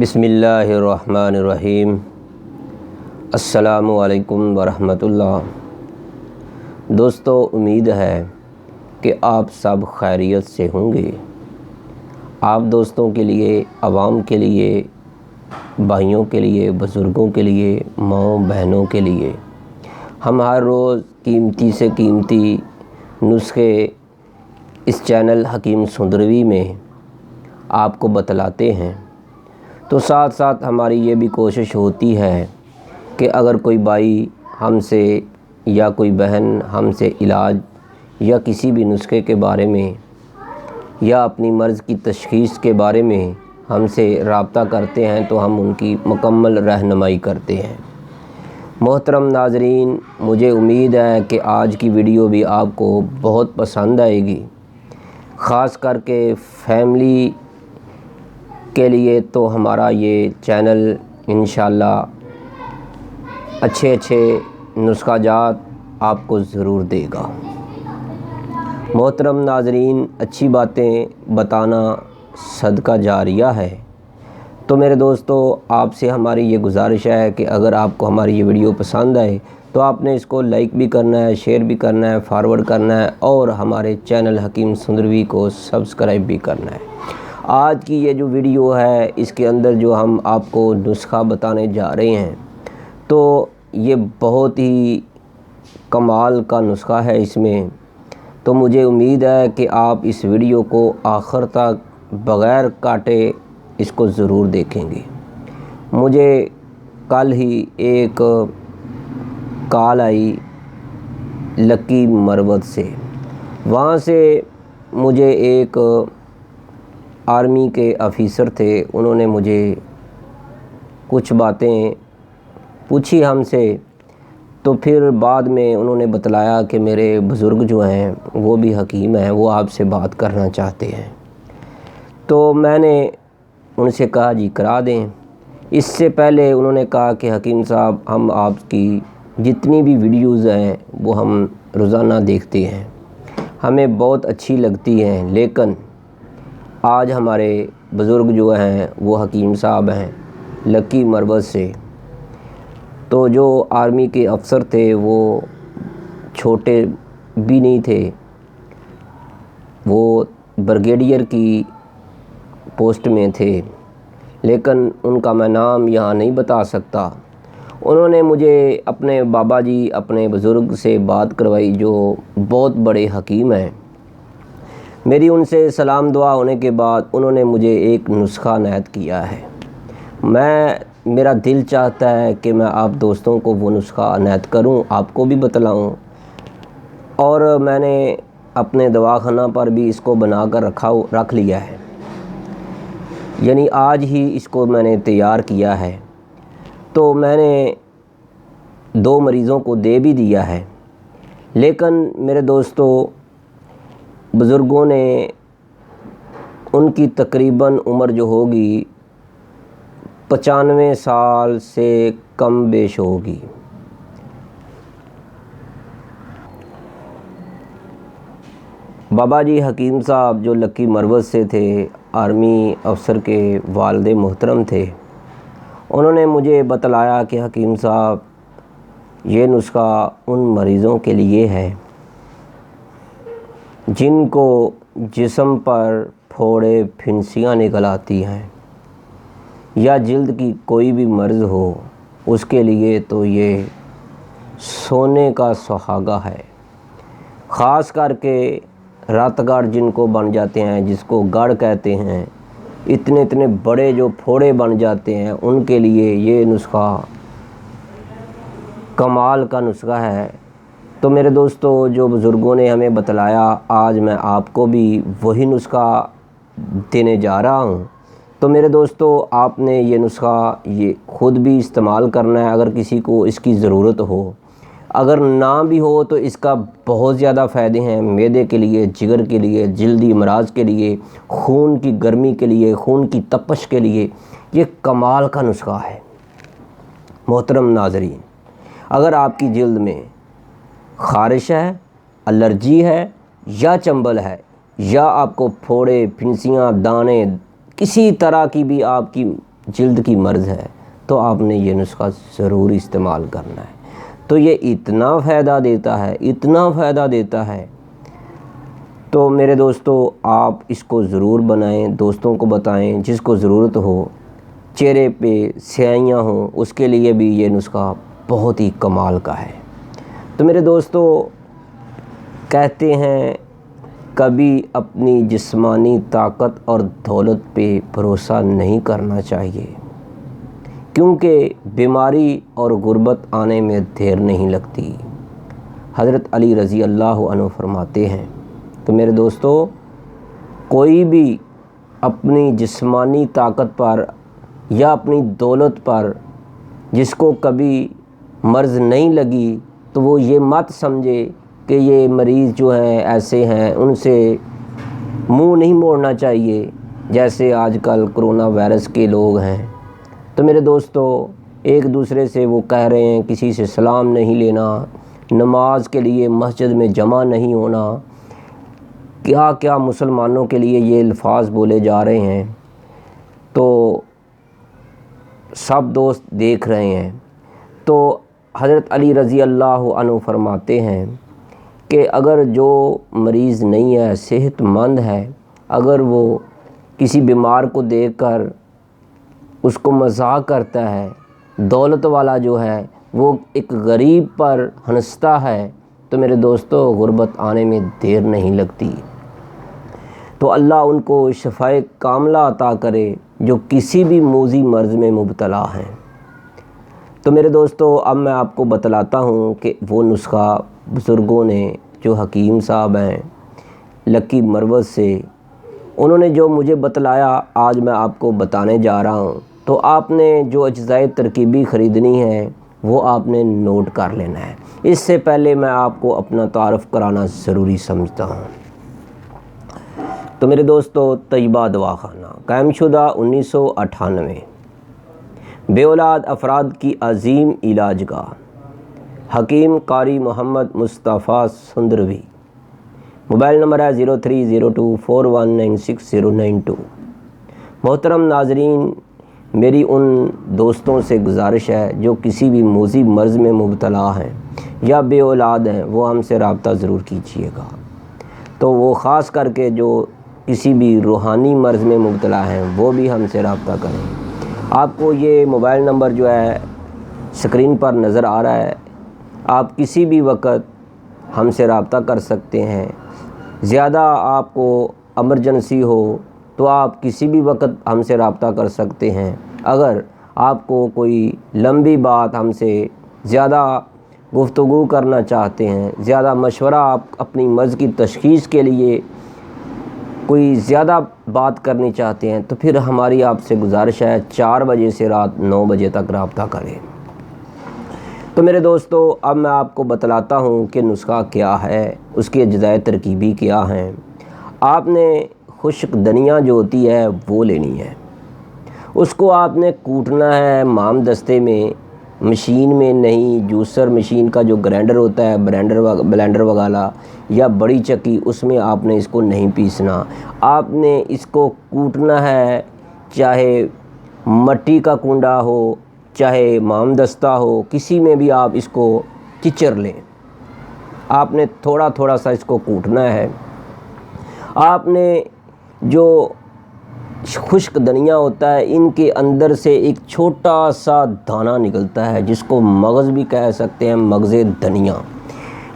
بسم اللہ الرحمن الرحیم۔ السلام علیکم ورحمۃ اللہ۔ دوستو، امید ہے کہ آپ سب خیریت سے ہوں گے۔ آپ دوستوں کے لیے، عوام کے لیے، بھائیوں کے لیے، بزرگوں کے لیے، ماؤں بہنوں کے لیے ہم ہر روز قیمتی سے قیمتی نسخے اس چینل حکیم سندروی میں آپ کو بتلاتے ہیں۔ تو ساتھ ساتھ ہماری یہ بھی کوشش ہوتی ہے کہ اگر کوئی بھائی ہم سے یا کوئی بہن ہم سے علاج یا کسی بھی نسخے کے بارے میں یا اپنی مرض کی تشخیص کے بارے میں ہم سے رابطہ کرتے ہیں تو ہم ان کی مکمل رہنمائی کرتے ہیں۔ محترم ناظرین، مجھے امید ہے کہ آج کی ویڈیو بھی آپ کو بہت پسند آئے گی، خاص کر کے فیملی کے لیے تو ہمارا یہ چینل انشاءاللہ اچھے نسخہ جات آپ کو ضرور دے گا۔ محترم ناظرین، اچھی باتیں بتانا صدقہ جاریہ ہے۔ تو میرے دوستو، آپ سے ہماری یہ گزارش ہے کہ اگر آپ کو ہماری یہ ویڈیو پسند آئے تو آپ نے اس کو لائک بھی کرنا ہے، شیئر بھی کرنا ہے، فارورڈ کرنا ہے اور ہمارے چینل حکیم سندروی کو سبسکرائب بھی کرنا ہے۔ آج کی یہ جو ویڈیو ہے اس کے اندر جو ہم آپ کو نسخہ بتانے جا رہے ہیں تو یہ بہت ہی کمال کا نسخہ ہے اس میں۔ تو مجھے امید ہے کہ آپ اس ویڈیو کو آخر تک بغیر کاٹے اس کو ضرور دیکھیں گے۔ مجھے کل ہی ایک کال آئی لکی مروت سے، وہاں سے مجھے ایک آرمی کے آفیسر تھے، انہوں نے مجھے کچھ باتیں پوچھی ہم سے، تو پھر بعد میں انہوں نے بتلایا کہ میرے بزرگ جو ہیں وہ بھی حکیم ہیں، وہ آپ سے بات کرنا چاہتے ہیں۔ تو میں نے ان سے کہا جی کرا دیں۔ اس سے پہلے انہوں نے کہا کہ حکیم صاحب، ہم آپ کی جتنی بھی ویڈیوز ہیں وہ ہم روزانہ دیکھتے ہیں، ہمیں بہت اچھی لگتی ہیں، لیکن آج ہمارے بزرگ جو ہیں وہ حکیم صاحب ہیں لکی مروت سے۔ تو جو آرمی کے افسر تھے وہ چھوٹے بھی نہیں تھے، وہ بریگیڈیئر کی پوسٹ میں تھے، لیکن ان کا میں نام یہاں نہیں بتا سکتا۔ انہوں نے مجھے اپنے بابا جی، اپنے بزرگ سے بات کروائی جو بہت بڑے حکیم ہیں۔ میری ان سے سلام دعا ہونے کے بعد انہوں نے مجھے ایک نسخہ عنایت کیا ہے۔ میرا دل چاہتا ہے کہ میں آپ دوستوں کو وہ نسخہ عنایت کروں، آپ کو بھی بتلاؤں، اور میں نے اپنے دواخانہ پر بھی اس کو بنا کر رکھ لیا ہے، یعنی آج ہی اس کو میں نے تیار کیا ہے۔ تو میں نے 2 مریضوں کو دے بھی دیا ہے، لیکن میرے دوستو، بزرگوں نے ان کی تقریباً عمر جو ہوگی 95 سال سے کم بیش ہوگی۔ بابا جی حکیم صاحب جو لکی مروت سے تھے، آرمی افسر کے والد محترم تھے، انہوں نے مجھے بتلایا کہ حکیم صاحب، یہ نسخہ ان مریضوں کے لیے ہے جن کو جسم پر پھوڑے پھنسیاں نکل آتی ہیں یا جلد کی کوئی بھی مرض ہو، اس کے لیے تو یہ سونے کا سہاگا ہے۔ خاص کر کے رت گڑھ جن کو بن جاتے ہیں، جس کو گڑھ کہتے ہیں، اتنے بڑے جو پھوڑے بن جاتے ہیں، ان کے لیے یہ نسخہ کمال کا نسخہ ہے۔ تو میرے دوستو، جو بزرگوں نے ہمیں بتلایا، آج میں آپ کو بھی وہی نسخہ دینے جا رہا ہوں۔ تو میرے دوستو، آپ نے یہ نسخہ یہ خود بھی استعمال کرنا ہے، اگر کسی کو اس کی ضرورت ہو۔ اگر نہ بھی ہو تو اس کا بہت زیادہ فائدے ہیں، معدے کے لیے، جگر کے لیے، جلدی امراض کے لیے، خون کی گرمی کے لیے، خون کی تپش کے لیے یہ کمال کا نسخہ ہے۔ محترم ناظرین، اگر آپ کی جلد میں خارش ہے، الرجی ہے یا چنبل ہے، یا آپ کو پھوڑے، پھنسیاں، دانے، کسی طرح کی بھی آپ کی جلد کی مرض ہے تو آپ نے یہ نسخہ ضرور استعمال کرنا ہے۔ تو یہ اتنا فائدہ دیتا ہے تو میرے دوستو آپ اس کو ضرور بنائیں، دوستوں کو بتائیں، جس کو ضرورت ہو، چہرے پہ سیاہیاں ہوں اس کے لیے بھی یہ نسخہ بہت ہی کمال کا ہے۔ تو میرے دوستو کہتے ہیں کبھی اپنی جسمانی طاقت اور دولت پہ بھروسہ نہیں کرنا چاہیے، کیونکہ بیماری اور غربت آنے میں دیر نہیں لگتی۔ حضرت علی رضی اللہ عنہ فرماتے ہیں۔ تو میرے دوستو کوئی بھی اپنی جسمانی طاقت پر یا اپنی دولت پر جس کو کبھی مرض نہیں لگی تو وہ یہ مت سمجھے کہ یہ مریض جو ہیں ایسے ہیں، ان سے منہ نہیں موڑنا چاہیے جیسے آج کل کرونا وائرس کے لوگ ہیں۔ تو میرے دوستو ایک دوسرے سے وہ کہہ رہے ہیں کسی سے سلام نہیں لینا، نماز کے لیے مسجد میں جمع نہیں ہونا، کیا کیا مسلمانوں کے لیے یہ الفاظ بولے جا رہے ہیں، تو سب دوست دیکھ رہے ہیں۔ تو حضرت علی رضی اللہ عنہ فرماتے ہیں کہ اگر جو مریض نہیں ہے، صحت مند ہے، اگر وہ کسی بیمار کو دیکھ کر اس کو مذاق کرتا ہے، دولت والا جو ہے وہ ایک غریب پر ہنستا ہے، تو میرے دوستو غربت آنے میں دیر نہیں لگتی۔ تو اللہ ان کو شفائے کاملہ عطا کرے جو کسی بھی موذی مرض میں مبتلا ہیں۔ تو میرے دوستو اب میں آپ کو بتلاتا ہوں کہ وہ نسخہ بزرگوں نے، جو حکیم صاحب ہیں لکی مروت سے، انہوں نے جو مجھے بتلایا آج میں آپ کو بتانے جا رہا ہوں۔ تو آپ نے جو اجزائے ترکیبی خریدنی ہے وہ آپ نے نوٹ کر لینا ہے۔ اس سے پہلے میں آپ کو اپنا تعارف کرانا ضروری سمجھتا ہوں۔ تو میرے دوستو طیبہ دواخانہ قائم شدہ 1998، بے اولاد افراد کی عظیم علاج گاہ، حکیم قاری محمد مصطفیٰ سندروی، موبائل نمبر ہے 030241969092۔ محترم ناظرین، میری ان دوستوں سے گزارش ہے جو کسی بھی موذی مرض میں مبتلا ہیں یا بے اولاد ہیں، وہ ہم سے رابطہ ضرور کیجیے گا۔ تو وہ خاص کر کے جو کسی بھی روحانی مرض میں مبتلا ہیں وہ بھی ہم سے رابطہ کریں۔ آپ کو یہ موبائل نمبر جو ہے اسکرین پر نظر آ رہا ہے، آپ کسی بھی وقت ہم سے رابطہ کر سکتے ہیں۔ زیادہ آپ کو ایمرجنسی ہو تو آپ کسی بھی وقت ہم سے رابطہ کر سکتے ہیں۔ اگر آپ کو کوئی لمبی بات ہم سے زیادہ گفتگو کرنا چاہتے ہیں، زیادہ مشورہ آپ اپنی مرض کی تشخیص کے لیے کوئی زیادہ بات کرنی چاہتے ہیں، تو پھر ہماری آپ سے گزارش ہے 4 بجے سے رات 9 بجے تک رابطہ کریں۔ تو میرے دوستو اب میں آپ کو بتلاتا ہوں کہ نسخہ کیا ہے، اس کی اجزائے ترکیبی کیا ہیں۔ آپ نے خشک دھنیا جو ہوتی ہے وہ لینی ہے، اس کو آپ نے کوٹنا ہے مام دستے میں، مشین میں نہیں، جوسر مشین کا جو گرینڈر ہوتا ہے، بلینڈر وغیرہ یا بڑی چکی، اس میں آپ نے اس کو نہیں پیسنا۔ آپ نے اس کو کوٹنا ہے، چاہے مٹی کا کنڈا ہو، چاہے مام دستہ ہو، کسی میں بھی آپ اس کو چچر لیں۔ آپ نے تھوڑا تھوڑا سا اس کو کوٹنا ہے۔ آپ نے جو خشک دھنیا ہوتا ہے، ان کے اندر سے ایک چھوٹا سا دانہ نکلتا ہے جس کو مغز بھی کہہ سکتے ہیں، مغز دھنیا،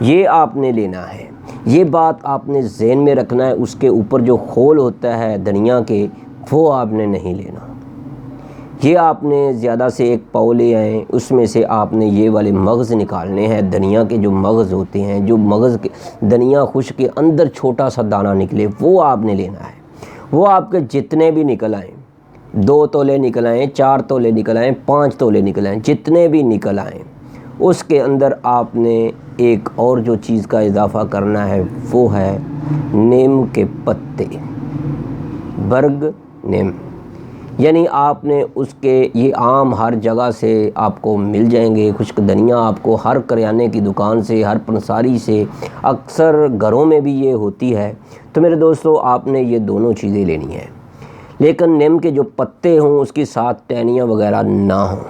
یہ آپ نے لینا ہے۔ یہ بات آپ نے ذہن میں رکھنا ہے، اس کے اوپر جو خول ہوتا ہے دھنیا کے، وہ آپ نے نہیں لینا۔ یہ آپ نے زیادہ سے 1 پاؤ لے آئیں، اس میں سے آپ نے یہ والے مغز نکالنے ہیں، دھنیا کے جو مغز ہوتے ہیں، جو مغز کے دھنیا خشک کے اندر چھوٹا سا دانہ نکلے، وہ آپ نے لینا ہے۔ وہ آپ کے جتنے بھی نکل آئیں، 2 تولے نکل آئیں، 4 تولے نکل آئیں، 5 تولے نکل آئیں، جتنے بھی نکل آئیں، اس کے اندر آپ نے ایک اور جو چیز کا اضافہ کرنا ہے وہ ہے نیم کے پتے، برگ نیم، یعنی آپ نے اس کے، یہ عام ہر جگہ سے آپ کو مل جائیں گے۔ خشک دھنیا آپ کو ہر کریانے کی دکان سے، ہر پنساری سے، اکثر گھروں میں بھی یہ ہوتی ہے۔ تو میرے دوستو آپ نے یہ دونوں چیزیں لینی ہیں۔ لیکن نیم کے جو پتے ہوں اس کے ساتھ ٹہنیاں وغیرہ نہ ہوں۔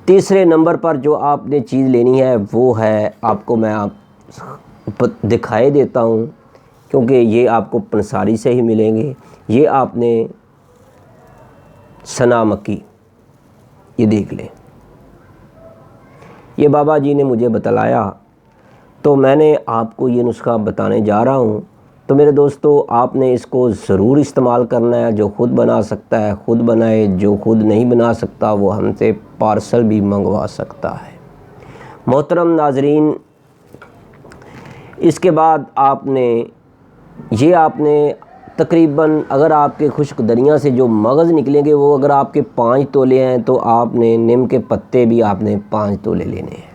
تیسرے نمبر پر جو آپ نے چیز لینی ہے وہ ہے، آپ کو میں دکھائے دیتا ہوں کیونکہ یہ آپ کو پنساری سے ہی ملیں گے۔ یہ آپ نے سنا مکی، یہ دیکھ لیں، یہ بابا جی نے مجھے بتلایا تو میں نے آپ کو یہ نسخہ بتانے جا رہا ہوں۔ تو میرے دوستو آپ نے اس کو ضرور استعمال کرنا ہے۔ جو خود بنا سکتا ہے خود بنائے، جو خود نہیں بنا سکتا وہ ہم سے پارسل بھی منگوا سکتا ہے۔ محترم ناظرین، اس کے بعد آپ نے تقریباً اگر آپ کے خشک دنیا سے جو مغز نکلیں گے وہ اگر آپ کے 5 تولے ہیں تو آپ نے نیم کے پتے بھی آپ نے 5 تولے لینے ہیں۔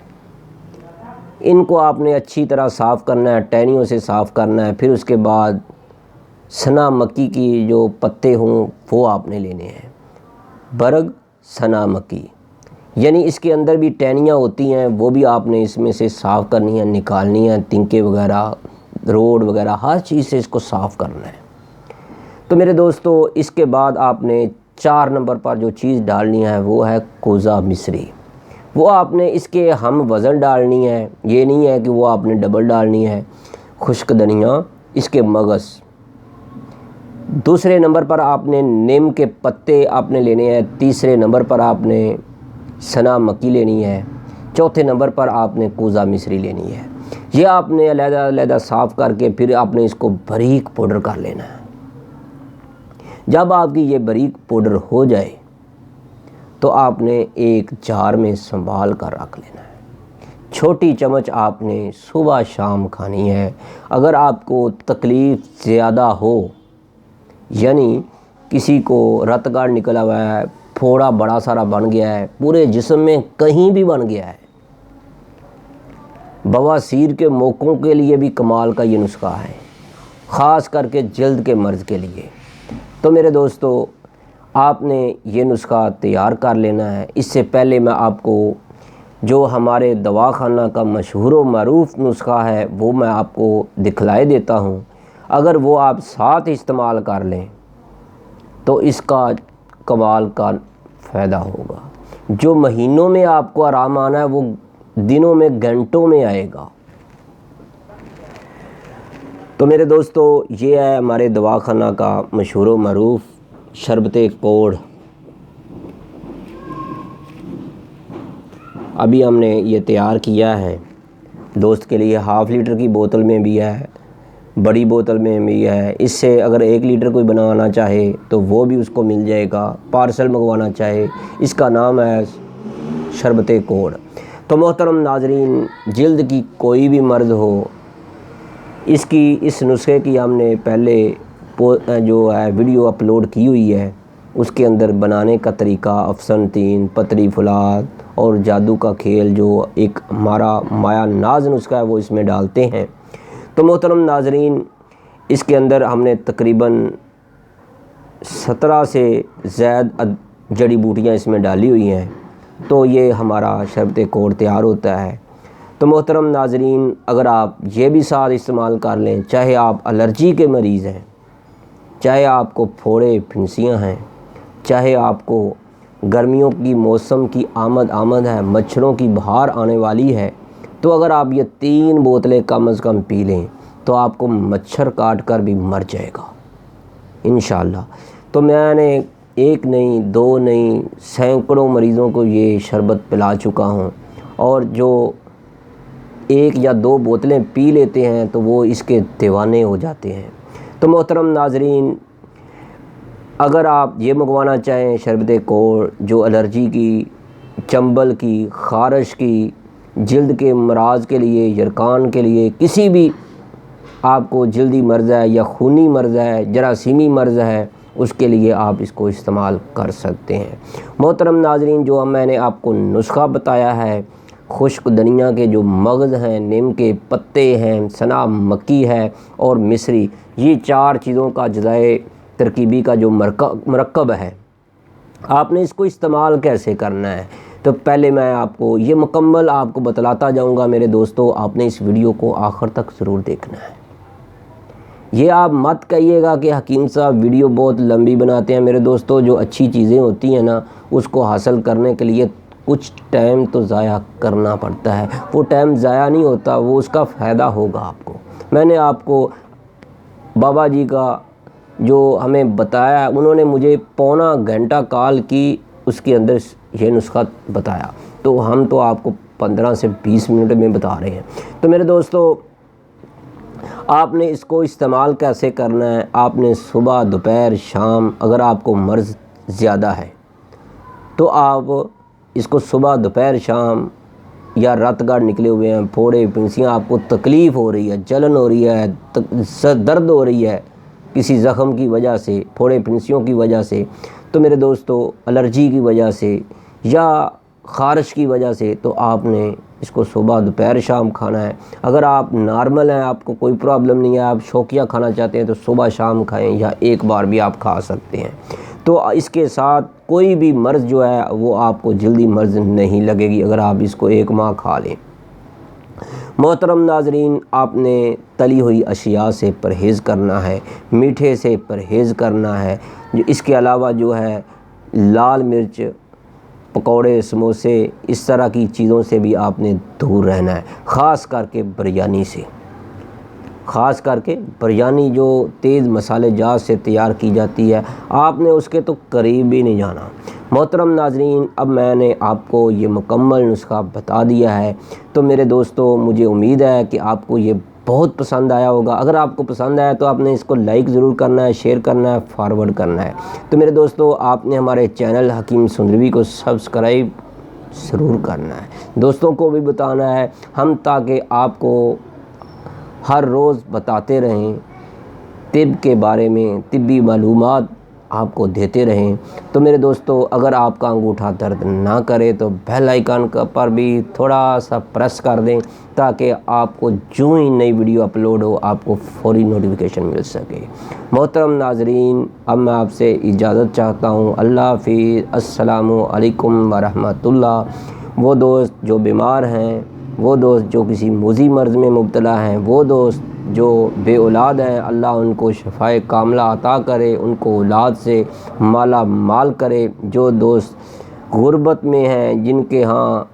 ان کو آپ نے اچھی طرح صاف کرنا ہے، ٹہنیوں سے صاف کرنا ہے۔ پھر اس کے بعد سنا مکی کی جو پتے ہوں وہ آپ نے لینے ہیں، برگ سنا مکی، یعنی اس کے اندر بھی ٹہنیاں ہوتی ہیں، وہ بھی آپ نے اس میں سے صاف کرنی ہیں، نکالنی ہیں، تنکے وغیرہ، روڈ وغیرہ ہر چیز سے اس کو صاف کرنا ہے۔ تو میرے دوستو اس کے بعد آپ نے 4 نمبر پر جو چیز ڈالنی ہے وہ ہے کوزہ مصری۔ وہ آپ نے اس کے ہم وزن ڈالنی ہے، یہ نہیں ہے کہ وہ آپ نے ڈبل ڈالنی ہے۔ خشک دھنیا، اس کے مغز۔ دوسرے نمبر پر آپ نے نیم کے پتے آپ نے لینے ہیں۔ تیسرے نمبر پر آپ نے سنا مکی لینی ہے۔ چوتھے نمبر پر آپ نے کوزہ مصری لینی ہے۔ یہ آپ نے علیحدہ علیحدہ صاف کر کے پھر آپ نے اس کو باریک پاؤڈر کر لینا ہے۔ جب آپ کی یہ باریک پاؤڈر ہو جائے تو آپ نے ایک جار میں سنبھال کر رکھ لینا ہے۔ چھوٹی چمچ آپ نے صبح شام کھانی ہے۔ اگر آپ کو تکلیف زیادہ ہو، یعنی کسی کو رت گاڑھ نکلا ہوا ہے، پھوڑا بڑا سارا بن گیا ہے، پورے جسم میں کہیں بھی بن گیا ہے، بواسیر کے موقعوں کے لیے بھی کمال کا یہ نسخہ ہے، خاص کر کے جلد کے مرض کے لیے۔ تو میرے دوستو آپ نے یہ نسخہ تیار کر لینا ہے۔ اس سے پہلے میں آپ کو جو ہمارے دواخانہ کا مشہور و معروف نسخہ ہے وہ میں آپ کو دکھلائے دیتا ہوں۔ اگر وہ آپ ساتھ استعمال کر لیں تو اس کا کمال کا فائدہ ہوگا۔ جو مہینوں میں آپ کو آرام آنا ہے وہ دنوں میں، گھنٹوں میں آئے گا۔ تو میرے دوستو یہ ہے ہمارے دواخانہ کا مشہور و معروف شربت کوڑ۔ ابھی ہم نے یہ تیار کیا ہے دوست کے لیے۔ 1/2 لیٹر کی بوتل میں بھی ہے، بڑی بوتل میں بھی ہے۔ اس سے اگر 1 لیٹر کوئی بنوانا چاہے تو وہ بھی اس کو مل جائے گا، پارسل منگوانا چاہے۔ اس کا نام ہے شربت کوڑ۔ تو محترم ناظرین، جلد کی کوئی بھی مرض ہو، اس نسخے کی ہم نے پہلے جو ہے ویڈیو اپلوڈ کی ہوئی ہے۔ اس کے اندر بنانے کا طریقہ، افسن 3، پتری فولاد اور جادو کا کھیل، جو ایک ہمارا مایا ناز نسخہ ہے وہ اس میں ڈالتے ہیں۔ تو محترم ناظرین، اس کے اندر ہم نے تقریباً 17 سے زائد جڑی بوٹیاں اس میں ڈالی ہوئی ہیں، تو یہ ہمارا شربت کوڑ تیار ہوتا ہے۔ تو محترم ناظرین، اگر آپ یہ بھی ساتھ استعمال کر لیں، چاہے آپ الرجی کے مریض ہیں، چاہے آپ کو پھوڑے پھنسیاں ہیں، چاہے آپ کو گرمیوں کی موسم کی آمد ہے، مچھروں کی بہار آنے والی ہے، تو اگر آپ یہ 3 بوتلیں کم از کم پی لیں تو آپ کو مچھر کاٹ کر بھی مر جائے گا انشاءاللہ۔ تو میں نے 1 نہیں 2 نہیں سینکڑوں مریضوں کو یہ شربت پلا چکا ہوں، اور جو 1 یا 2 بوتلیں پی لیتے ہیں تو وہ اس کے دیوانے ہو جاتے ہیں۔ تو محترم ناظرین، اگر آپ یہ منگوانا چاہیں شربت کوڑ، جو الرجی کی، چنبل کی، خارش کی، جلد کے امراض کے لیے، یرقان کے لیے، کسی بھی آپ کو جلدی مرض ہے یا خونی مرض ہے، جراثیمی مرض ہے، اس کے لیے آپ اس کو استعمال کر سکتے ہیں۔ محترم ناظرین، جو میں نے آپ کو نسخہ بتایا ہے، خشک دھنیا کے جو مغز ہیں، نیم کے پتے ہیں، سنا مکی ہے اور مصری، یہ 4 چیزوں کا اجزائے ترکیبی کا جو مرکب ہے، آپ نے اس کو استعمال کیسے کرنا ہے، تو پہلے میں آپ کو یہ مکمل آپ کو بتلاتا جاؤں گا۔ میرے دوستو، آپ نے اس ویڈیو کو آخر تک ضرور دیکھنا ہے۔ یہ آپ مت کہیے گا کہ حکیم صاحب ویڈیو بہت لمبی بناتے ہیں۔ میرے دوستو، جو اچھی چیزیں ہوتی ہیں نا، اس کو حاصل کرنے کے لیے کچھ ٹائم تو ضائع کرنا پڑتا ہے۔ وہ ٹائم ضائع نہیں ہوتا، وہ اس کا فائدہ ہوگا آپ کو۔ میں نے آپ کو بابا جی کا جو ہمیں بتایا، انہوں نے مجھے پونا گھنٹہ کال کی، اس کے اندر یہ نسخہ بتایا، تو ہم تو آپ کو 15 سے 20 منٹ میں بتا رہے ہیں۔ تو میرے دوستو، آپ نے اس کو استعمال کیسے کرنا ہے؟ آپ نے صبح، دوپہر، شام، اگر آپ کو مرض زیادہ ہے تو آپ اس کو صبح، دوپہر، شام، یا رات گاڑ نکلے ہوئے ہیں، پھوڑے پھنسیاں، آپ کو تکلیف ہو رہی ہے، جلن ہو رہی ہے، درد ہو رہی ہے کسی زخم کی وجہ سے، پھوڑے پھنسیوں کی وجہ سے، تو میرے دوستو الرجی کی وجہ سے یا خارش کی وجہ سے، تو آپ نے اس کو صبح، دوپہر، شام کھانا ہے۔ اگر آپ نارمل ہیں، آپ کو کوئی پرابلم نہیں ہے، آپ شوقیہ کھانا چاہتے ہیں، تو صبح شام کھائیں، یا ایک بار بھی آپ کھا سکتے ہیں۔ تو اس کے ساتھ کوئی بھی مرض جو ہے وہ آپ کو جلدی مرض نہیں لگے گی اگر آپ اس کو 1 ماہ کھا لیں۔ محترم ناظرین، آپ نے تلی ہوئی اشیاء سے پرہیز کرنا ہے، میٹھے سے پرہیز کرنا ہے۔ اس کے علاوہ جو ہے لال مرچ، پکوڑے، سموسے، اس طرح کی چیزوں سے بھی آپ نے دور رہنا ہے، خاص کر کے بریانی سے۔ خاص کر کے بریانی جو تیز مسالے جات سے تیار کی جاتی ہے، آپ نے اس کے تو قریب بھی نہیں جانا۔ محترم ناظرین، اب میں نے آپ کو یہ مکمل نسخہ بتا دیا ہے، تو میرے دوستو مجھے امید ہے کہ آپ کو یہ بہت پسند آیا ہوگا۔ اگر آپ کو پسند آیا تو آپ نے اس کو لائک ضرور کرنا ہے، شیئر کرنا ہے، فارورڈ کرنا ہے۔ تو میرے دوستو، آپ نے ہمارے چینل حکیم سندروی کو سبسکرائب ضرور کرنا ہے، دوستوں کو بھی بتانا ہے، ہم تاکہ آپ کو ہر روز بتاتے رہیں، طب کے بارے میں طبی معلومات آپ کو دیتے رہیں۔ تو میرے دوستو، اگر آپ کا انگوٹھا درد نہ کرے تو بیل آئیکن پر بھی تھوڑا سا پریس کر دیں، تاکہ آپ کو جو ہی نئی ویڈیو اپلوڈ ہو آپ کو فوری نوٹیفیکیشن مل سکے۔ محترم ناظرین، اب میں آپ سے اجازت چاہتا ہوں۔ اللہ حافظ، السلام علیکم ورحمۃ اللہ۔ وہ دوست جو بیمار ہیں، وہ دوست جو کسی موذی مرض میں مبتلا ہیں، وہ دوست جو بے اولاد ہیں، اللہ ان کو شفائے کاملہ عطا کرے، ان کو اولاد سے مالا مال کرے۔ جو دوست غربت میں ہیں، جن کے ہاں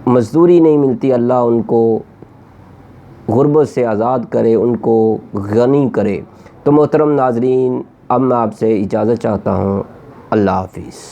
مزدوری نہیں ملتی، اللہ ان کو غربت سے آزاد کرے، ان کو غنی کرے۔ تو محترم ناظرین، اب میں آپ سے اجازت چاہتا ہوں۔ اللہ حافظ۔